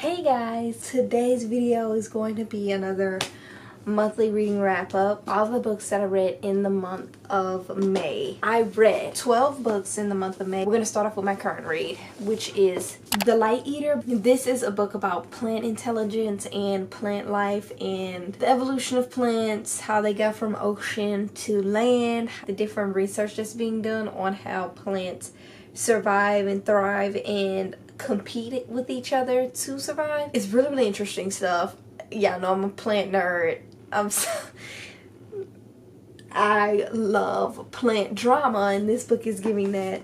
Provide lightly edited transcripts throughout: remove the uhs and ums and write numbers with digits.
Hey guys, today's video is going to be another monthly reading wrap up. All the books that I read in the month of May. I read 12 books in the month of May. We're going to start off with my current read, which is The Light Eater. This is a book about plant intelligence and plant life and the evolution of plants, how they got from ocean to land, the different research that's being done on how plants survive and thrive and compete with each other to survive. It's really interesting stuff. Yeah, I know I'm a plant nerd. I love plant drama, and this book is giving that.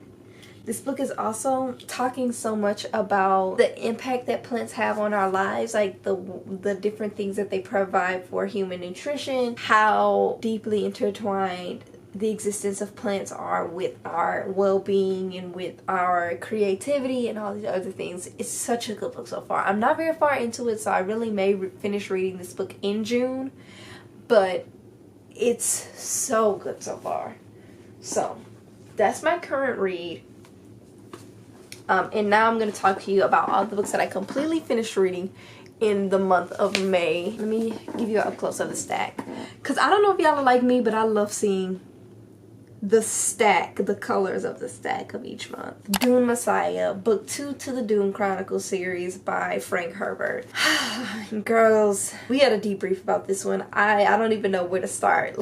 This book is also talking so much about the impact that plants have on our lives, like the different things that they provide for human nutrition, how deeply intertwined the existence of plants are with our well-being and with our creativity and all these other things. It's such a good book so far. I'm not very far into it, so I really may finish reading this book in June, but it's so good so far. So that's my current read. And now I'm going to talk to you about all the books that I completely finished reading in the month of May. Let me give you an up close of the stack, because I don't know if y'all are like me, but I love seeing the stack, the colors of the stack of each month. Dune Messiah, book 2 to the Dune Chronicles series by Frank Herbert. Girls, we had a debrief about this one. I don't even know where to start.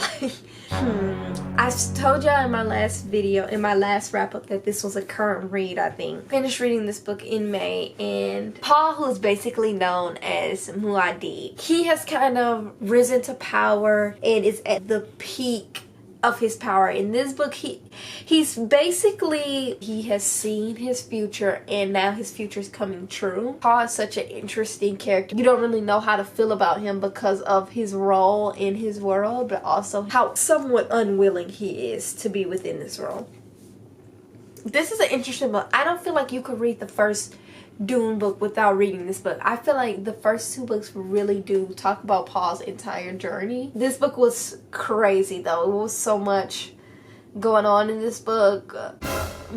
I told y'all in my last video, in my last wrap up, that this was a current read, I think. Finished reading this book in May, and Paul, who is basically known as Muad'Dib, he has kind of risen to power and is at the peak of his power. In this book, he's basically, he has seen his future and now his future is coming true. Paul is such an interesting character. You don't really know how to feel about him because of his role in his world, but also how somewhat unwilling he is to be within this role. This is an interesting book. I don't feel like you could read the first Dune book without reading this book. I feel like the first two books really do talk about Paul's entire journey. This book was crazy though. It was so much going on in this book.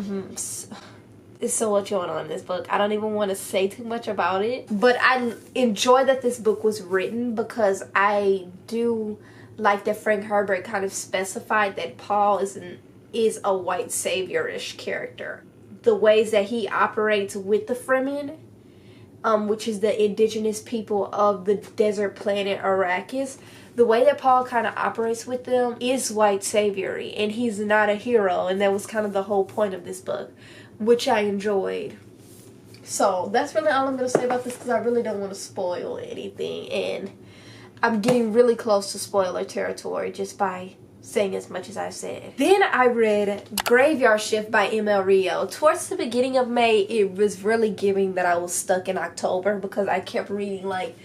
There's so much going on in this book. I don't even want to say too much about it, but I enjoy that this book was written, because I do like that Frank Herbert kind of specified that Paul is a white savior-ish character. The ways that he operates with the Fremen, which is the indigenous people of the desert planet Arrakis, the way that Paul kind of operates with them is white saviory, and he's not a hero, and that was kind of the whole point of this book, which I enjoyed. So that's really all I'm going to say about this, because I really don't want to spoil anything, and I'm getting really close to spoiler territory just by saying as much as I said. Then I read Graveyard Shift by ML Rio. Towards the beginning of May, it was really giving that I was stuck in October, because I kept reading like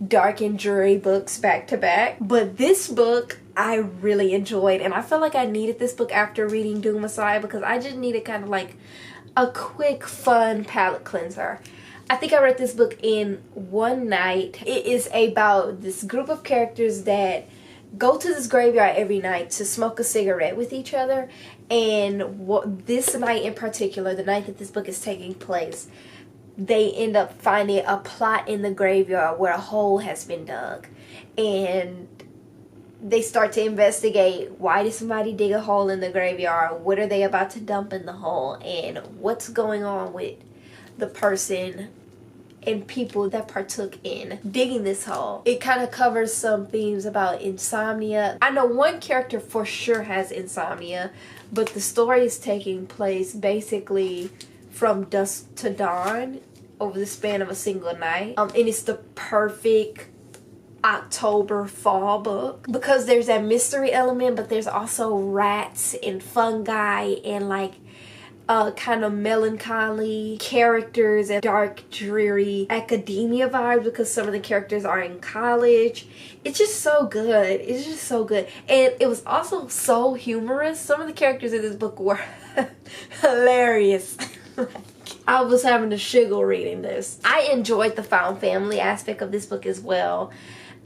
dark and dreary books back to back. But this book I really enjoyed, and I felt like I needed this book after reading Dune Messiah, because I just needed kind of like a quick, fun palate cleanser. I think I read this book in one night. It is about this group of characters that go to this graveyard every night to smoke a cigarette with each other, and this night in particular, the night that this book is taking place, they end up finding a plot in the graveyard where a hole has been dug, and they start to investigate, why did somebody dig a hole in the graveyard, what are they about to dump in the hole, and what's going on with the person and people that partook in digging this hole. It kind of covers some themes about insomnia. I know one character for sure has insomnia, but the story is taking place basically from dusk to dawn over the span of a single night. And it's the perfect October fall book, because there's that mystery element, but there's also rats and fungi and like kind of melancholy characters and dark, dreary academia vibes, because some of the characters are in college. It's just so good. It's just so good. And it was also so humorous. Some of the characters in this book were hilarious. I was having a shiggle reading this. I enjoyed the found family aspect of this book as well.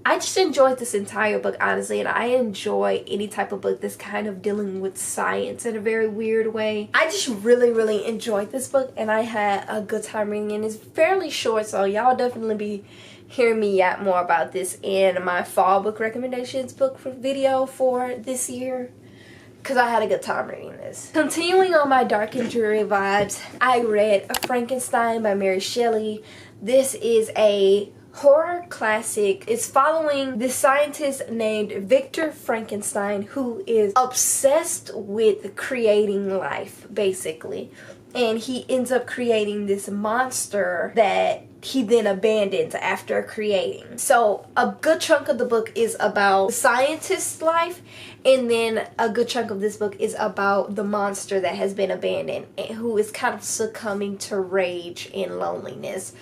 I just enjoyed this entire book, honestly, and I enjoy any type of book that's kind of dealing with science in a very weird way. I just really enjoyed this book, and I had a good time reading it. It's fairly short, so y'all definitely be hearing me yap more about this in my fall book recommendations book for video for this year, because I had a good time reading this. Continuing on my dark and dreary vibes, I read Frankenstein by Mary Shelley. This is a horror classic. It's following this scientist named Victor Frankenstein, who is obsessed with creating life, basically. And he ends up creating this monster that he then abandons after creating. So a good chunk of the book is about the scientist's life, and then a good chunk of this book is about the monster that has been abandoned and who is kind of succumbing to rage and loneliness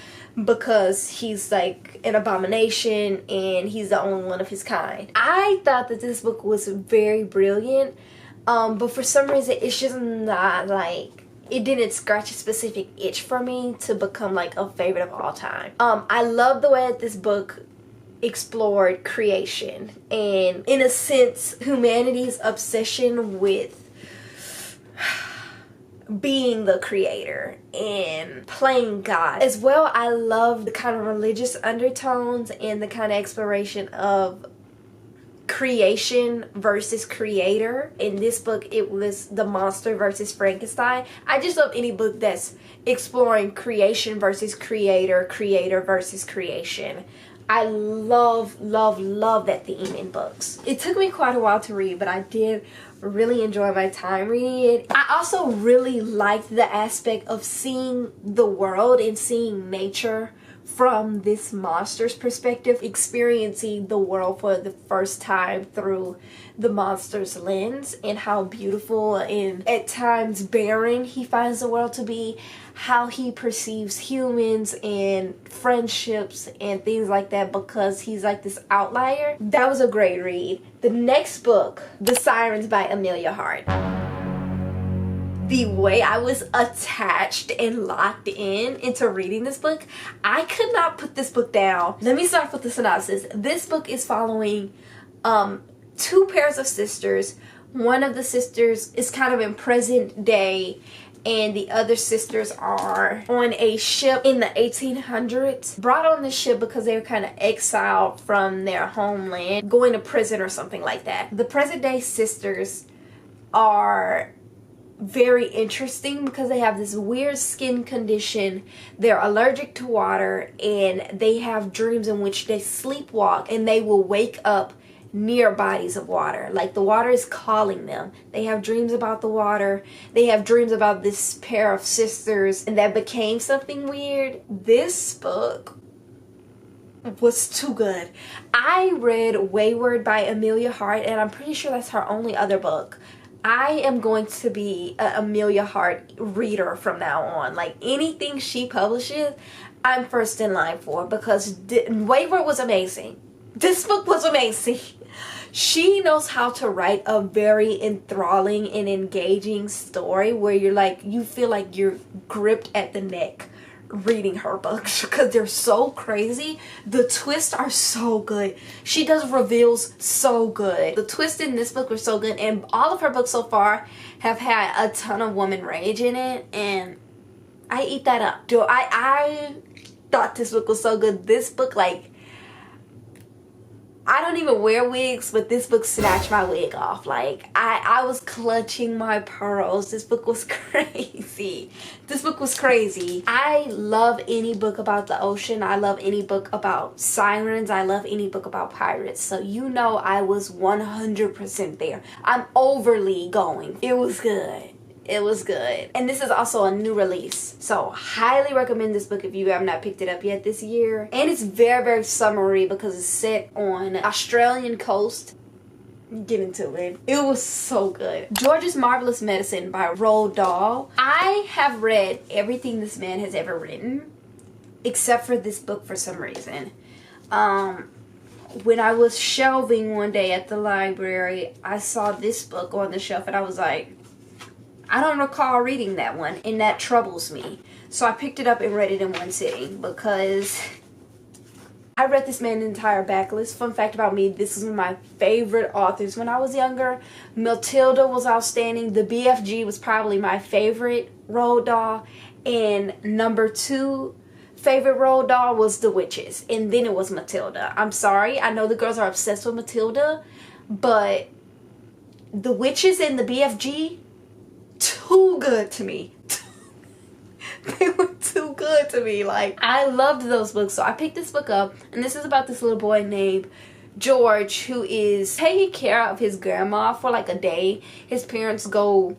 because he's like an abomination and he's the only one of his kind. I thought that this book was very brilliant, but for some reason it's just not like, it didn't scratch a specific itch for me to become like a favorite of all time. I love the way that this book explored creation and, in a sense, humanity's obsession with being the creator and playing God. As well, I love the kind of religious undertones and the kind of exploration of creation versus creator. In this book, it was the monster versus Frankenstein. I just love any book that's exploring creation versus creator, creator versus creation. I love that theme in books. It took me quite a while to read, but I did really enjoy my time reading it. I also really liked the aspect of seeing the world and seeing nature from this monster's perspective, experiencing the world for the first time through the monster's lens, and how beautiful and at times barren he finds the world to be, how he perceives humans and friendships and things like that because he's like this outlier. That was a great read. The next book, The Sirens by Emilia Hart. The way I was attached and locked into reading this book, I could not put this book down. Let me start with the synopsis. This book is following two pairs of sisters. One of the sisters is kind of in present day, and the other sisters are on a ship in the 1800s. Brought on the ship because they were kind of exiled from their homeland, going to prison or something like that. The present day sisters are very interesting because they have this weird skin condition. They're allergic to water, and they have dreams in which they sleepwalk and they will wake up near bodies of water. Like the water is calling them. They have dreams about the water. They have dreams about this pair of sisters, and that became something weird. This book was too good. I read Wayward by Emilia Hart, and I'm pretty sure that's her only other book. I am going to be an Emilia Hart reader from now on. Like anything she publishes, I'm first in line for, because Wayward was amazing. This book was amazing. She knows how to write a very enthralling and engaging story where you're like, you feel like you're gripped at the neck reading her books because they're so crazy. The twists are so good. She does reveals so good. The twists in this book were so good, and all of her books so far have had a ton of woman rage in it, and I eat that up. I thought this book was so good. This book, like, I don't even wear wigs, but this book snatched my wig off. Like, I was clutching my pearls. This book was crazy. This book was crazy. I love any book about the ocean. I love any book about sirens. I love any book about pirates. So you know I was 100% there. I'm overly going. It was good. It was good. And this is also a new release, so highly recommend this book if you have not picked it up yet this year. And it's very summery because it's set on Australian coast. Get into it. It was so good. George's Marvelous Medicine by Roald Dahl. I have read everything this man has ever written except for this book for some reason. When I was shelving one day at the library, I saw this book on the shelf and I was like, I don't recall reading that one, and that troubles me. So I picked it up and read it in one sitting because I read this man's entire backlist. Fun fact about me, this is one of my favorite authors when I was younger. Matilda was outstanding. The BFG was probably my favorite Roald Dahl. And number 2 favorite Roald Dahl was The Witches. And then it was Matilda. I'm sorry, I know the girls are obsessed with Matilda, but The Witches and the BFG, too good to me. They were too good to me. Like, I loved those books. So I picked this book up, and this is about this little boy named George who is taking care of his grandma for like a day. His parents go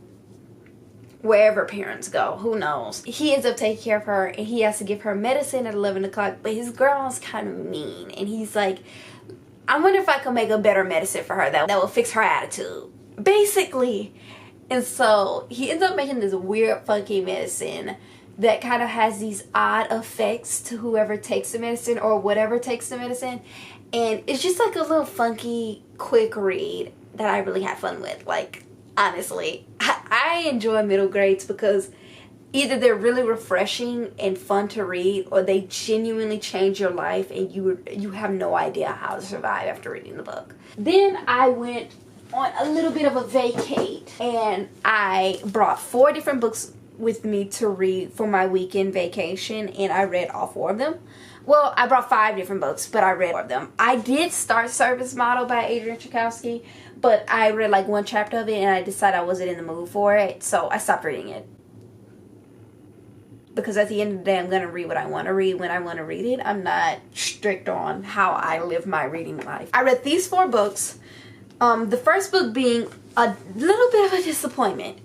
wherever parents go, who knows. He ends up taking care of her, and he has to give her medicine at 11 o'clock, but his grandma's kind of mean, and he's like, I wonder if I can make a better medicine for her that will fix her attitude, basically. And so he ends up making this weird funky medicine that kind of has these odd effects to whoever takes the medicine or whatever takes the medicine. And it's just like a little funky, quick read that I really had fun with. Like, honestly, I enjoy middle grades because either they're really refreshing and fun to read, or they genuinely change your life and you have no idea how to survive after reading the book. Then I went on a little bit of a vacate, and I brought 4 different books with me to read for my weekend vacation, and I read all 4 of them. Well, I brought 5 different books, but I read 4 of them. I did start Service Model by Adrian Tchaikovsky, but I read like 1 chapter of it and I decided I wasn't in the mood for it, so I stopped reading it. Because at the end of the day, I'm going to read what I want to read when I want to read it. I'm not strict on how I live my reading life. I read these 4 books. The first book being a little bit of a disappointment.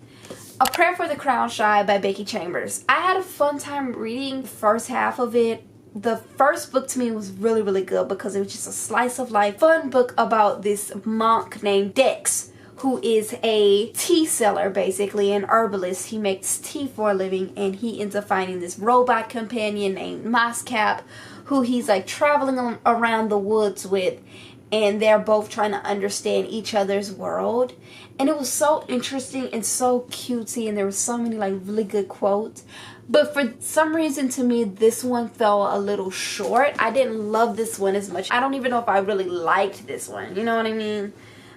A Prayer for the Crown Shy by Becky Chambers. I had a fun time reading the first half of it. The first book to me was really, really good because it was just a slice of life, fun book about this monk named Dex, who is a tea seller, basically, an herbalist. He makes tea for a living, and he ends up finding this robot companion named Moscap, who he's like traveling around the woods with, and they're both trying to understand each other's world. And it was so interesting and so cutesy, and there were so many like really good quotes. But for some reason, to me, this one fell a little short. I didn't love this one as much. I don't even know if I really liked this one, you know what I mean?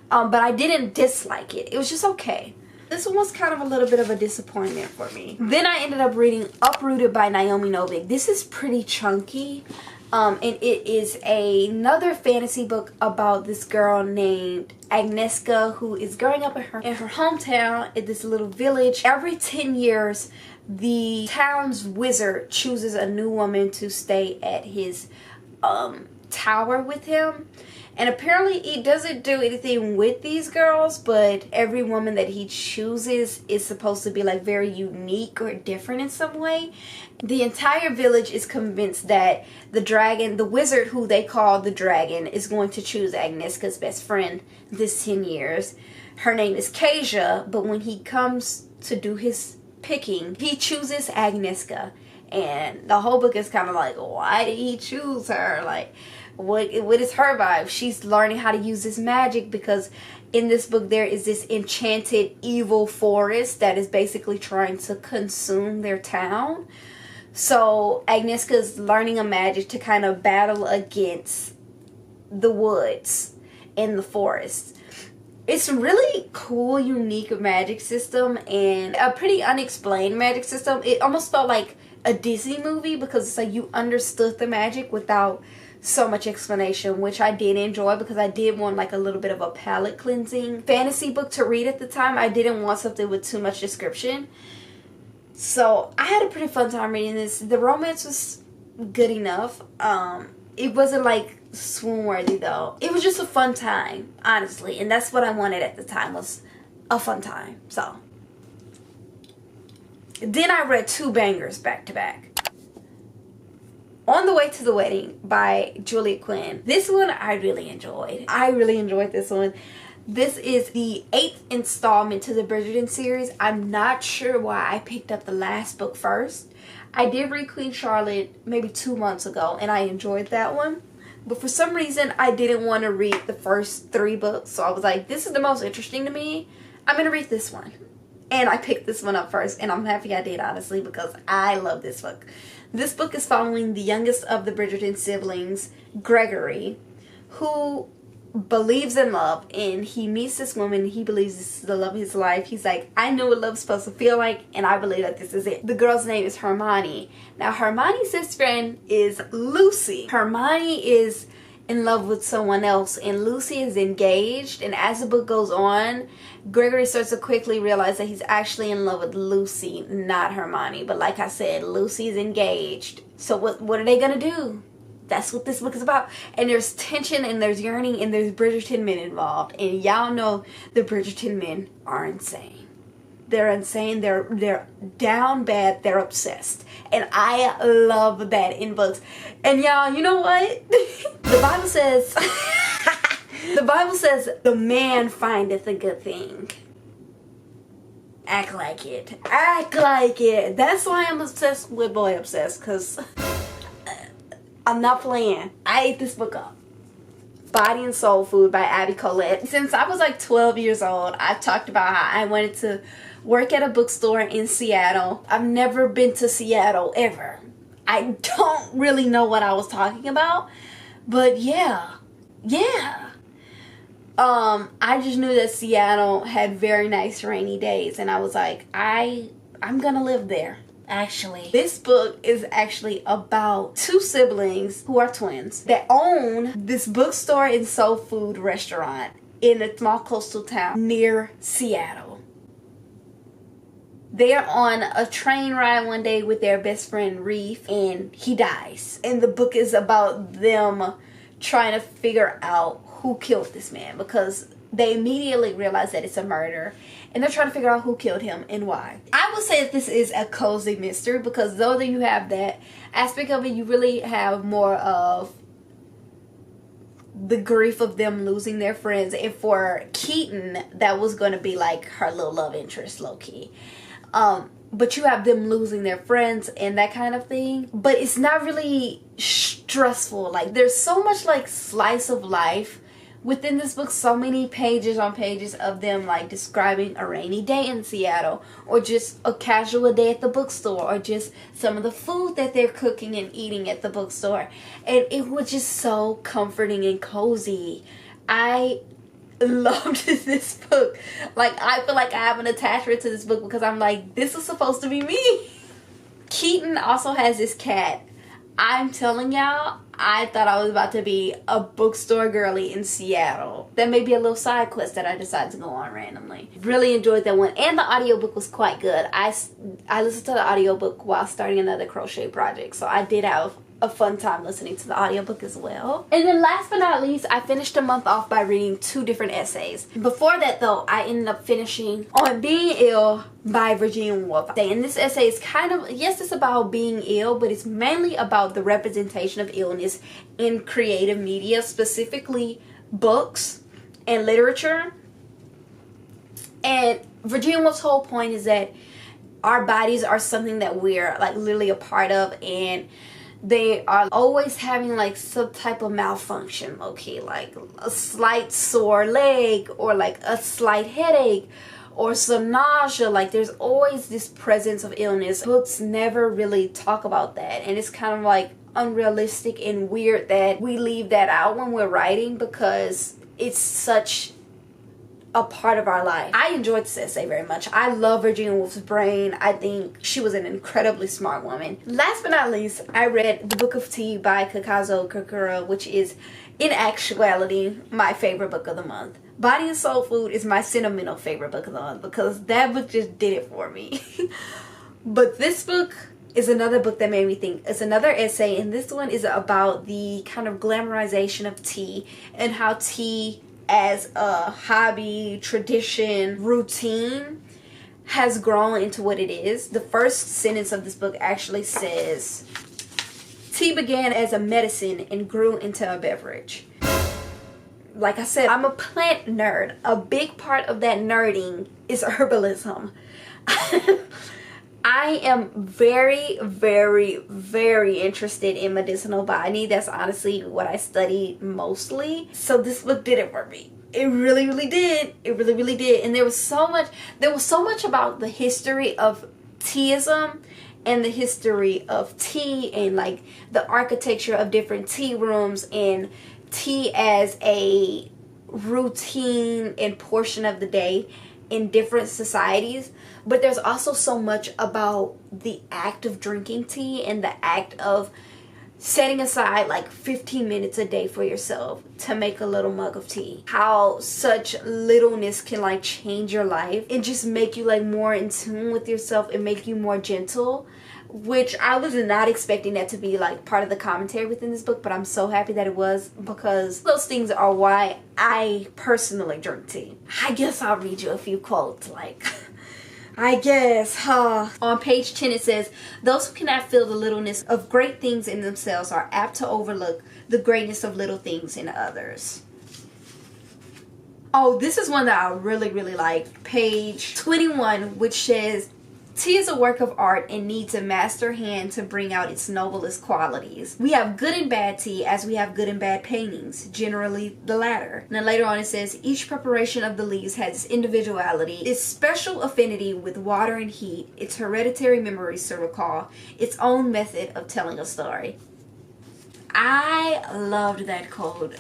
But I didn't dislike it. It was just okay. This one was kind of a little bit of a disappointment for me. Then I ended up reading Uprooted by Naomi Novik. This is pretty chunky. And it is another fantasy book about this girl named Agnieszka, who is growing up in her hometown in this little village. Every 10 years, the town's wizard chooses a new woman to stay at his tower with him. And apparently he doesn't do anything with these girls, but every woman that he chooses is supposed to be like very unique or different in some way. The entire village is convinced that the dragon, the wizard who they call the dragon, is going to choose Agnieszka's best friend this 10 years. Her name is Kasia, but when he comes to do his picking, he chooses Agnieszka. And the whole book is kind of like, why did he choose her? Like, what is her vibe? She's learning how to use this magic because in this book there is this enchanted evil forest that is basically trying to consume their town. So Agnieszka is learning a magic to kind of battle against the woods and the forest. It's really cool, unique magic system and a pretty unexplained magic system. It almost felt like a Disney movie because it's like you understood the magic without so much explanation, which I did enjoy because I did want like a little bit of a palate cleansing fantasy book to read at the time. I didn't want something with too much description. So I had a pretty fun time reading this. The romance was good enough. It wasn't like swoon worthy though. It was just a fun time, honestly, and that's what I wanted at the time, was a fun time. So then I read 2 bangers back to back. On the Way to the Wedding by Julia Quinn. This one I really enjoyed. I really enjoyed this one. This is the 8th installment to the Bridgerton series. I'm not sure why I picked up the last book first. I did read Queen Charlotte maybe 2 months ago and I enjoyed that one. But for some reason I didn't want to read the first 3 books. So I was like, this is the most interesting to me. I'm going to read this one. And I picked this one up first, and I'm happy I did, honestly, because I love this book. This book is following the youngest of the Bridgerton siblings, Gregory, who believes in love, and he meets this woman. He believes this is the love of his life. He's like, I know what love's supposed to feel like, and I believe that this is it. The girl's name is Hermione. Now, Hermione's best friend is Lucy. Hermione is in love with someone else, and Lucy is engaged, and as the book goes on, Gregory starts to quickly realize that he's actually in love with Lucy, not Hermione. But like I said, Lucy's engaged. So what are they gonna do? That's what this book is about. And there's tension, and there's yearning, and there's Bridgerton men involved. And y'all know the Bridgerton men are insane. They're insane. They're down bad. They're obsessed. And I love that in books. And y'all, you know what? The Bible says, the Bible says, the man findeth a good thing. Act like it. Act like it. That's why I'm obsessed with Boy Obsessed, because I'm not playing. I ate this book up. Body and Soul Food by Abby Collette. Since I was like 12 years old, I've talked about how I wanted to work at a bookstore in Seattle. I've never been to Seattle ever. I don't really know what I was talking about, but yeah. I just knew that Seattle had very nice rainy days, and I was like, I'm gonna live there. Actually, this book is actually about two siblings who are twins that own this bookstore and soul food restaurant in a small coastal town near Seattle. They are on a train ride one day with their best friend Reef, and he dies. And the book is about them trying to figure out who killed this man, because they immediately realize that it's a murder, and they're trying to figure out who killed him and why. I would say that this is a cozy mystery, because though you have that aspect of it, you really have more of the grief of them losing their friends. And for Keaton, that was going to be like her little love interest, low-key. But you have them losing their friends and that kind of thing. But it's not really stressful. Like, there's so much like slice of life within this book. So many pages on pages of them like describing a rainy day in Seattle, or just a casual day at the bookstore, or just some of the food that they're cooking and eating at the bookstore. And it was just so comforting and cozy. I loved this book. Like, I feel like I have an attachment to this book, because I'm like, this is supposed to be me. Keaton also has this cat. I'm telling y'all, I thought I was about to be a bookstore girly in Seattle. That may be a little side quest that I decided to go on randomly. Really enjoyed that one. And the audiobook was quite good. I listened to the audiobook while starting another crochet project. So I did have a fun time listening to the audiobook as well. And then last but not least, I finished the month off by reading 2 different essays. Before that though, I ended up finishing On Being Ill by Virginia Woolf. And this essay is kind of, yes, it's about being ill, but it's mainly about the representation of illness in creative media, specifically books and literature. And Virginia Woolf's whole point is that our bodies are something that we're like literally a part of, and they are always having like some type of malfunction, okay, like a slight sore leg, or like a slight headache, or some nausea. Like, there's always this presence of illness. Books never really talk about that, and it's kind of like unrealistic and weird that we leave that out when we're writing, because it's such a part of our life. I enjoyed this essay very much. I love Virginia Woolf's brain. I think she was an incredibly smart woman. Last but not least, I read The Book of Tea by Kakuzo Okakura, which is in actuality my favorite book of the month. Body and Soul Food is my sentimental favorite book of the month, because that book just did it for me. But this book is another book that made me think. It's another essay, and this one is about the kind of glamorization of tea, and how tea as a hobby, tradition, routine has grown into what it is. The first sentence of this book actually says, tea began as a medicine and grew into a beverage. Like I said, I'm a plant nerd. A big part of that nerding is herbalism. I am very, very, very interested in medicinal botany. That's honestly what I studied mostly. So this book did it for me. It really, really did. It really, really did. And there was so much about the history of teaism and the history of tea and like the architecture of different tea rooms and tea as a routine and portion of the day in different societies. But there's also so much about the act of drinking tea and the act of setting aside like 15 minutes a day for yourself to make a little mug of tea. How such littleness can like change your life and just make you like more in tune with yourself and make you more gentle, which I was not expecting that to be like part of the commentary within this book, but I'm so happy that it was, because those things are why I personally drink tea. I guess I'll read you a few quotes, like I guess, On page 10 it says, "Those who cannot feel the littleness of great things in themselves are apt to overlook the greatness of little things in others." Oh, this is one that I really, really like. Page 21, which says, "Tea is a work of art and needs a master hand to bring out its noblest qualities. We have good and bad tea as we have good and bad paintings, generally the latter." And then later on it says, "Each preparation of the leaves has its individuality, its special affinity with water and heat, its hereditary memories to recall, its own method of telling a story." I loved that quote.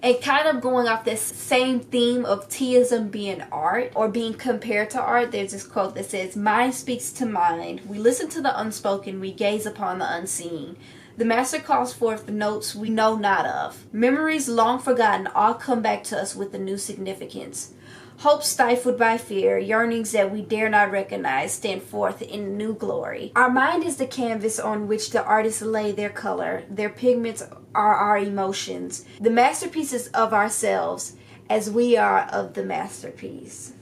And kind of going off this same theme of teaism being art or being compared to art, there's this quote that says, "Mind speaks to mind. We listen to the unspoken. We gaze upon the unseen. The master calls forth notes we know not of. Memories long forgotten all come back to us with a new significance. Hopes stifled by fear, yearnings that we dare not recognize, stand forth in new glory. Our mind is the canvas on which the artists lay their color. Their pigments are our emotions, the masterpieces of ourselves, as we are of the masterpiece."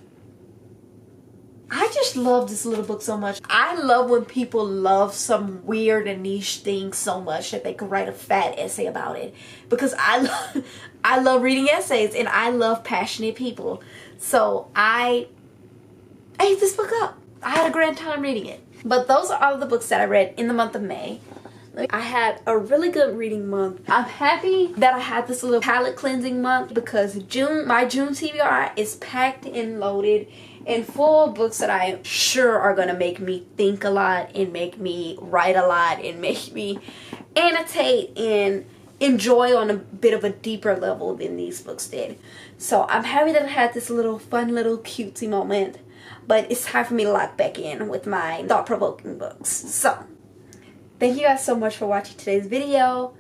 I just love this little book so much. I love when people love some weird and niche thing so much that they could write a fat essay about it, because I love reading essays and I love passionate people. So I ate this book up. I had a grand time reading it. But those are all the books that I read in the month of May. I had a really good reading month. I'm happy that I had this little palate cleansing month, because my June TBR is packed and loaded and full of books that I am sure are going to make me think a lot and make me write a lot and make me annotate and enjoy on a bit of a deeper level than these books did. So I'm happy that I had this little fun little cutesy moment, but it's time for me to lock back in with my thought-provoking books. So thank you guys so much for watching today's video.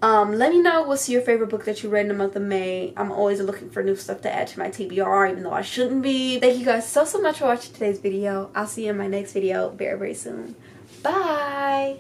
Let me know what's your favorite book that you read in the month of May. I'm always looking for new stuff to add to my TBR, even though I shouldn't be. Thank you guys so much for watching today's video. I'll see you in my next video very, very soon. Bye!